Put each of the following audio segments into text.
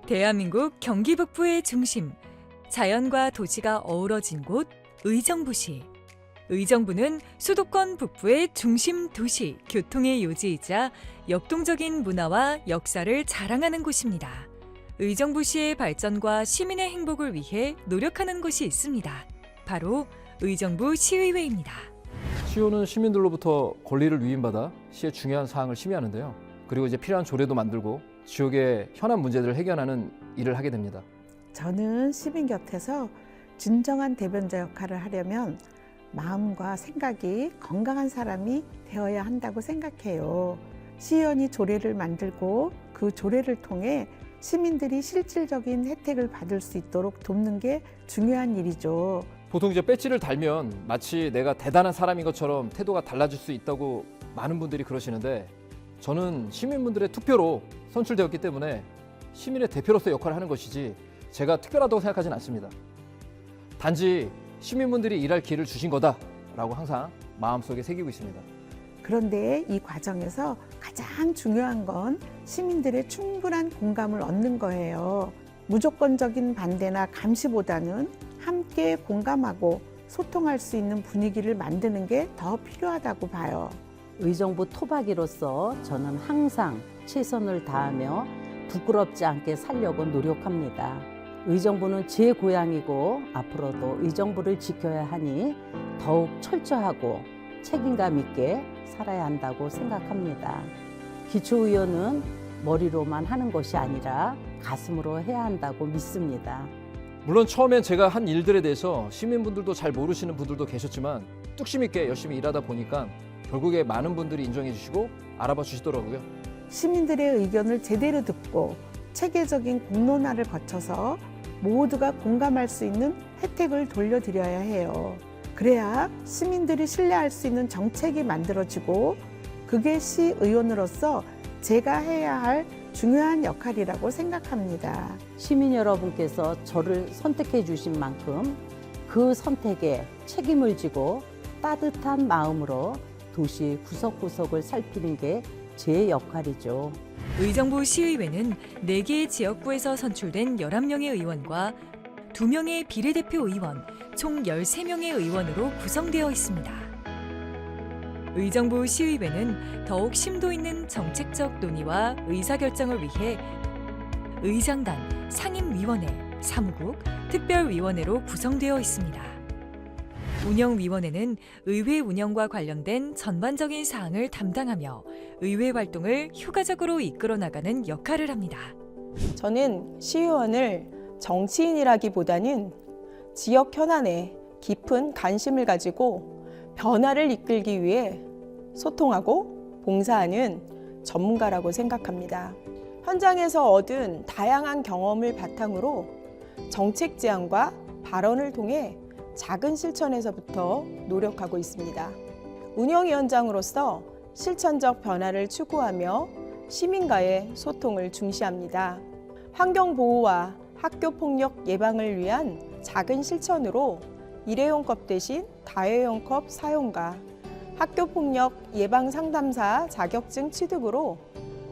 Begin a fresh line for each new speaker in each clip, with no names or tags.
대한민국 경기 북부의 중심, 자연과 도시가 어우러진 곳 의정부시. 의정부는 수도권 북부의 중심 도시, 교통의 요지이자 역동적인 문화와 역사를 자랑하는 곳입니다. 의정부시의 발전과 시민의 행복을 위해 노력하는 곳이 있습니다. 바로 의정부 시의회입니다.
시효는 시민들로부터 권리를 위임받아 시의 중요한 사항을 심의하는데요. 그리고 이제 필요한 조례도 만들고 지역의 현안 문제들을 해결하는 일을 하게 됩니다.
저는 시민 곁에서 진정한 대변자 역할을 하려면 마음과 생각이 건강한 사람이 되어야 한다고 생각해요. 시의원이 조례를 만들고 그 조례를 통해 시민들이 실질적인 혜택을 받을 수 있도록 돕는 게 중요한 일이죠.
보통 이제 배지를 달면 마치 내가 대단한 사람인 것처럼 태도가 달라질 수 있다고 많은 분들이 그러시는데, 저는 시민분들의 투표로 선출되었기 때문에 시민의 대표로서 역할을 하는 것이지 제가 특별하다고 생각하진 않습니다. 단지 시민분들이 일할 기회를 주신 거다라고 항상 마음속에 새기고 있습니다.
그런데 이 과정에서 가장 중요한 건 시민들의 충분한 공감을 얻는 거예요. 무조건적인 반대나 감시보다는 함께 공감하고 소통할 수 있는 분위기를 만드는 게 더 필요하다고 봐요.
의정부 토박이로서 저는 항상 최선을 다하며 부끄럽지 않게 살려고 노력합니다. 의정부는 제 고향이고 앞으로도 의정부를 지켜야 하니 더욱 철저하고 책임감 있게 살아야 한다고 생각합니다. 기초의원은 머리로만 하는 것이 아니라 가슴으로 해야 한다고 믿습니다.
물론 처음엔 제가 한 일들에 대해서 시민분들도 잘 모르시는 분들도 계셨지만 뚝심 있게 열심히 일하다 보니까 결국에 많은 분들이 인정해 주시고 알아봐 주시더라고요.
시민들의 의견을 제대로 듣고 체계적인 공론화를 거쳐서 모두가 공감할 수 있는 혜택을 돌려드려야 해요. 그래야 시민들이 신뢰할 수 있는 정책이 만들어지고 그게 시의원으로서 제가 해야 할 중요한 역할이라고 생각합니다.
시민 여러분께서 저를 선택해 주신 만큼 그 선택에 책임을 지고 따뜻한 마음으로 도시 구석구석을 살피는 게 제 역할이죠.
의정부 시의회는 4개의 지역구에서 선출된 11명의 의원과 2명의 비례대표 의원, 총 13명의 의원으로 구성되어 있습니다. 의정부 시의회는 더욱 심도 있는 정책적 논의와 의사결정을 위해 의장단, 상임위원회, 사무국, 특별위원회로 구성되어 있습니다. 운영위원회는 의회 운영과 관련된 전반적인 사항을 담당하며 의회 활동을 효과적으로 이끌어 나가는 역할을 합니다.
저는 시의원을 정치인이라기보다는 지역 현안에 깊은 관심을 가지고 변화를 이끌기 위해 소통하고 봉사하는 전문가라고 생각합니다. 현장에서 얻은 다양한 경험을 바탕으로 정책 제안과 발언을 통해 작은 실천에서부터 노력하고 있습니다. 운영위원장으로서 실천적 변화를 추구하며 시민과의 소통을 중시합니다. 환경보호와 학교폭력 예방을 위한 작은 실천으로 일회용 컵 대신 다회용 컵 사용과 학교폭력 예방상담사 자격증 취득으로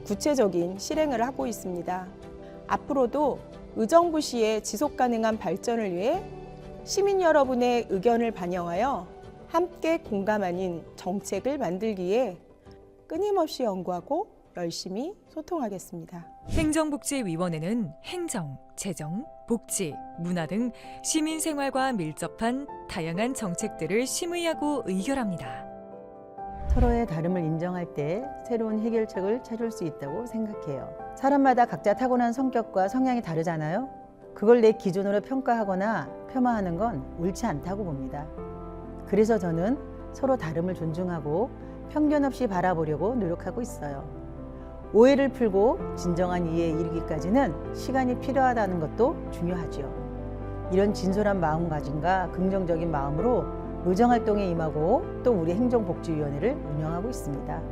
구체적인 실행을 하고 있습니다. 앞으로도 의정부시의 지속가능한 발전을 위해 시민 여러분의 의견을 반영하여 함께 공감하는 정책을 만들기에 끊임없이 연구하고 열심히 소통하겠습니다.
행정복지위원회는 행정, 재정, 복지, 문화 등 시민 생활과 밀접한 다양한 정책들을 심의하고 의결합니다.
서로의 다름을 인정할 때 새로운 해결책을 찾을 수 있다고 생각해요. 사람마다 각자 타고난 성격과 성향이 다르잖아요. 그걸 내 기준으로 평가하거나 폄하하는 건 옳지 않다고 봅니다. 그래서 저는 서로 다름을 존중하고 편견 없이 바라보려고 노력하고 있어요. 오해를 풀고 진정한 이해에 이르기까지는 시간이 필요하다는 것도 중요하죠. 이런 진솔한 마음가짐과 긍정적인 마음으로 의정활동에 임하고 또 우리 행정복지위원회를 운영하고 있습니다.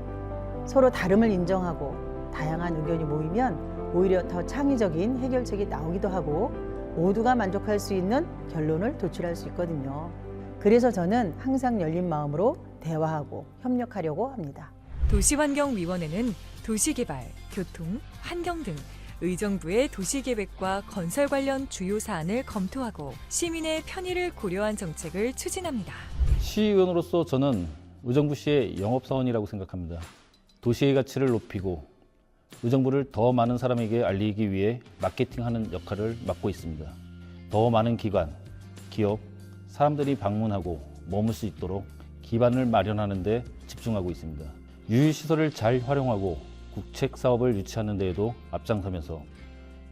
서로 다름을 인정하고 다양한 의견이 모이면 오히려 더 창의적인 해결책이 나오기도 하고 모두가 만족할 수 있는 결론을 도출할 수 있거든요. 그래서 저는 항상 열린 마음으로 대화하고 협력하려고 합니다.
도시환경위원회는 도시개발, 교통, 환경 등 의정부의 도시계획과 건설 관련 주요 사안을 검토하고 시민의 편의를 고려한 정책을 추진합니다.
시의원으로서 저는 의정부시의 영업사원이라고 생각합니다. 도시의 가치를 높이고 의정부를 더 많은 사람에게 알리기 위해 마케팅하는 역할을 맡고 있습니다. 더 많은 기관, 기업, 사람들이 방문하고 머물 수 있도록 기반을 마련하는 데 집중하고 있습니다. 유휴시설을 잘 활용하고 국책 사업을 유치하는 데에도 앞장서면서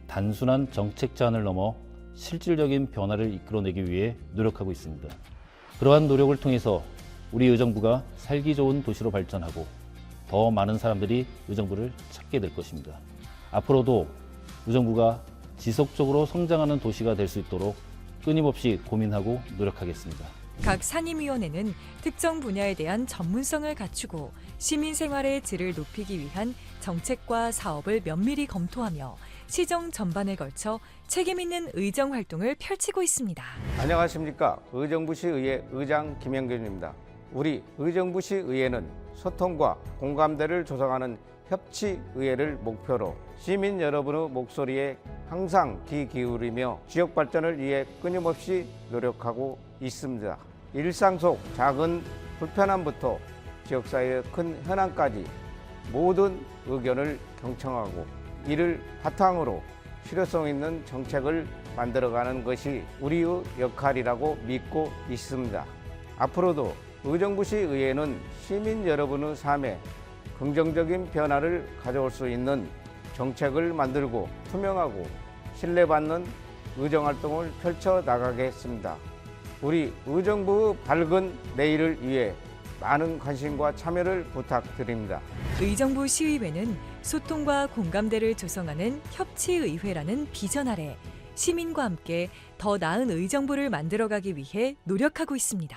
단순한 정책 제안을 넘어 실질적인 변화를 이끌어내기 위해 노력하고 있습니다. 그러한 노력을 통해서 우리 의정부가 살기 좋은 도시로 발전하고 더 많은 사람들이 의정부를 찾게 될 것입니다. 앞으로도 의정부가 지속적으로 성장하는 도시가 될 수 있도록 끊임없이 고민하고 노력하겠습니다.
각 상임위원회는 특정 분야에 대한 전문성을 갖추고 시민 생활의 질을 높이기 위한 정책과 사업을 면밀히 검토하며 시정 전반에 걸쳐 책임 있는 의정 활동을 펼치고 있습니다.
안녕하십니까. 의정부시의회 의장 김영균입니다. 우리 의정부시의회는 소통과 공감대를 조성하는 협치의회를 목표로 시민 여러분의 목소리에 항상 귀 기울이며 지역 발전을 위해 끊임없이 노력하고 있습니다. 일상 속 작은 불편함부터 지역사회의 큰 현안까지 모든 의견을 경청하고 이를 바탕으로 실효성 있는 정책을 만들어가는 것이 우리의 역할이라고 믿고 있습니다. 앞으로도 의정부시의회는 시민 여러분의 삶에 긍정적인 변화를 가져올 수 있는 정책을 만들고 투명하고 신뢰받는 의정활동을 펼쳐나가겠습니다. 우리 의정부의 밝은 내일을 위해 많은 관심과 참여를 부탁드립니다.
의정부 시의회는 소통과 공감대를 조성하는 협치의회라는 비전 아래 시민과 함께 더 나은 의정부를 만들어가기 위해 노력하고 있습니다.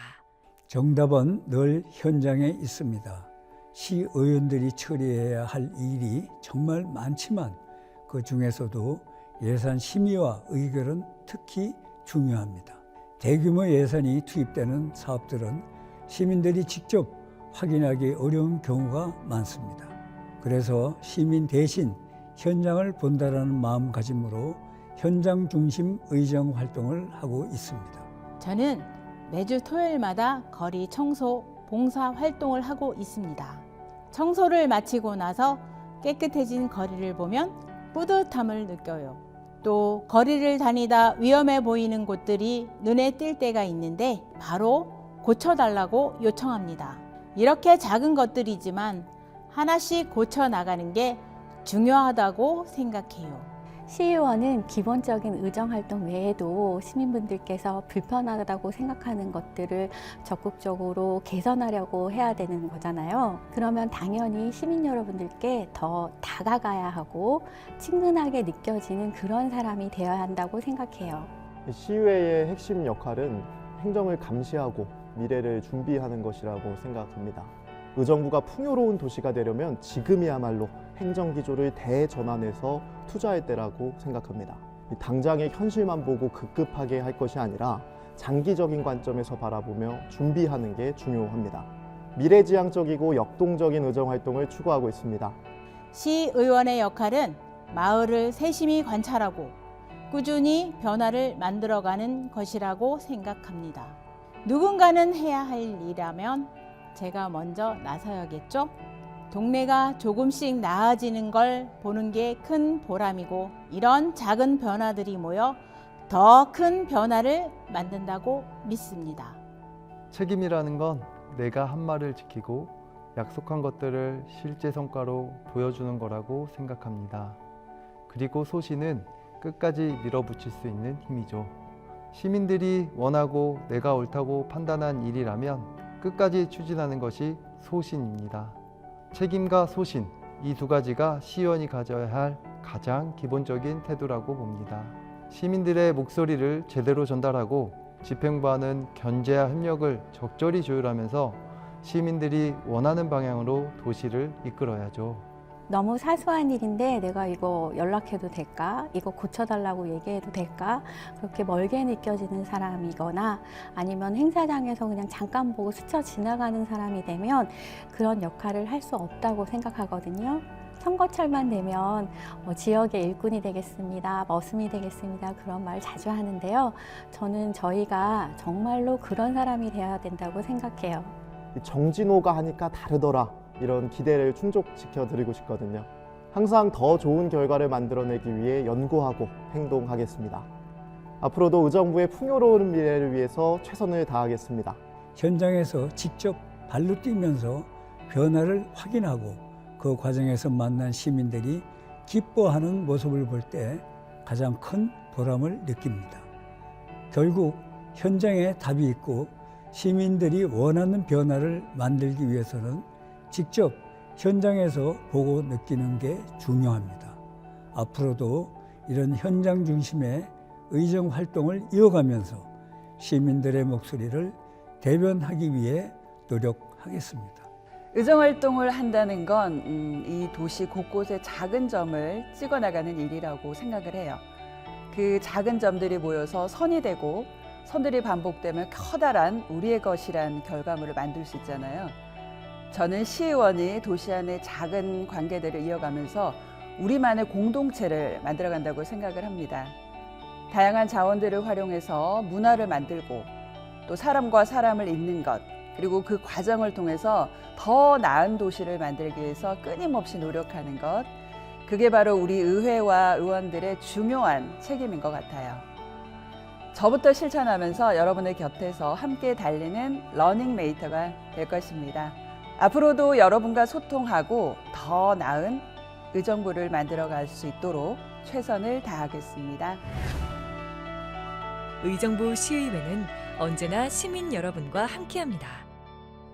정답은 늘 현장에 있습니다. 시의원들이 처리해야 할 일이 정말 많지만 그 중에서도 예산 심의와 의결은 특히 중요합니다. 대규모 예산이 투입되는 사업들은 시민들이 직접 확인하기 어려운 경우가 많습니다. 그래서 시민 대신 현장을 본다라는 마음가짐으로 현장 중심 의정 활동을 하고 있습니다.
저는 매주 토요일마다 거리 청소, 봉사 활동을 하고 있습니다. 청소를 마치고 나서 깨끗해진 거리를 보면 뿌듯함을 느껴요. 또 거리를 다니다 위험해 보이는 곳들이 눈에 띌 때가 있는데 바로 고쳐달라고 요청합니다. 이렇게 작은 것들이지만 하나씩 고쳐나가는 게 중요하다고 생각해요.
시의원은 기본적인 의정활동 외에도 시민분들께서 불편하다고 생각하는 것들을 적극적으로 개선하려고 해야 되는 거잖아요. 그러면 당연히 시민 여러분들께 더 다가가야 하고 친근하게 느껴지는 그런 사람이 되어야 한다고 생각해요.
시의회의 핵심 역할은 행정을 감시하고 미래를 준비하는 것이라고 생각합니다. 의정부가 풍요로운 도시가 되려면 지금이야말로 행정기조를 대전환해서 투자할 때라고 생각합니다. 당장의 현실만 보고 급급하게 할 것이 아니라 장기적인 관점에서 바라보며 준비하는 게 중요합니다. 미래지향적이고 역동적인 의정활동을 추구하고 있습니다.
시의원의 역할은 마을을 세심히 관찰하고 꾸준히 변화를 만들어가는 것이라고 생각합니다. 누군가는 해야 할 일이라면 제가 먼저 나서야겠죠? 동네가 조금씩 나아지는 걸 보는 게 큰 보람이고 이런 작은 변화들이 모여 더 큰 변화를 만든다고 믿습니다.
책임이라는 건 내가 한 말을 지키고 약속한 것들을 실제 성과로 보여주는 거라고 생각합니다. 그리고 소신은 끝까지 밀어붙일 수 있는 힘이죠. 시민들이 원하고 내가 옳다고 판단한 일이라면 끝까지 추진하는 것이 소신입니다. 책임과 소신, 이 두 가지가 시의원이 가져야 할 가장 기본적인 태도라고 봅니다. 시민들의 목소리를 제대로 전달하고 집행부와는 견제와 협력을 적절히 조율하면서 시민들이 원하는 방향으로 도시를 이끌어야죠.
너무 사소한 일인데 내가 이거 연락해도 될까? 이거 고쳐달라고 얘기해도 될까? 그렇게 멀게 느껴지는 사람이거나 아니면 행사장에서 그냥 잠깐 보고 스쳐 지나가는 사람이 되면 그런 역할을 할 수 없다고 생각하거든요. 선거철만 되면 지역의 일꾼이 되겠습니다, 머슴이 되겠습니다, 그런 말 자주 하는데요. 저는 저희가 정말로 그런 사람이 되어야 된다고 생각해요.
정진호가 하니까 다르더라, 이런 기대를 충족시켜 드리고 싶거든요. 항상 더 좋은 결과를 만들어내기 위해 연구하고 행동하겠습니다. 앞으로도 의정부의 풍요로운 미래를 위해서 최선을 다하겠습니다.
현장에서 직접 발로 뛰면서 변화를 확인하고 그 과정에서 만난 시민들이 기뻐하는 모습을 볼 때 가장 큰 보람을 느낍니다. 결국 현장에 답이 있고 시민들이 원하는 변화를 만들기 위해서는 직접 현장에서 보고 느끼는 게 중요합니다. 앞으로도 이런 현장 중심의 의정 활동을 이어가면서 시민들의 목소리를 대변하기 위해 노력하겠습니다.
의정활동을 한다는 건 이 도시 곳곳에 작은 점을 찍어나가는 일이라고 생각을 해요. 그 작은 점들이 모여서 선이 되고 선들이 반복되면 커다란 우리의 것이란 결과물을 만들 수 있잖아요. 저는 시의원이 도시 안의 작은 관계들을 이어가면서 우리만의 공동체를 만들어간다고 생각을 합니다. 다양한 자원들을 활용해서 문화를 만들고 또 사람과 사람을 잇는 것, 그리고 그 과정을 통해서 더 나은 도시를 만들기 위해서 끊임없이 노력하는 것, 그게 바로 우리 의회와 의원들의 중요한 책임인 것 같아요. 저부터 실천하면서 여러분의 곁에서 함께 달리는 러닝메이터가 될 것입니다. 앞으로도 여러분과 소통하고 더 나은 의정부를 만들어갈 수 있도록 최선을 다하겠습니다.
의정부 시의회는 언제나 시민 여러분과 함께합니다.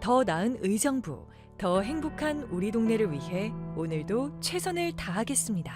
더 나은 의정부, 더 행복한 우리 동네를 위해 오늘도 최선을 다하겠습니다.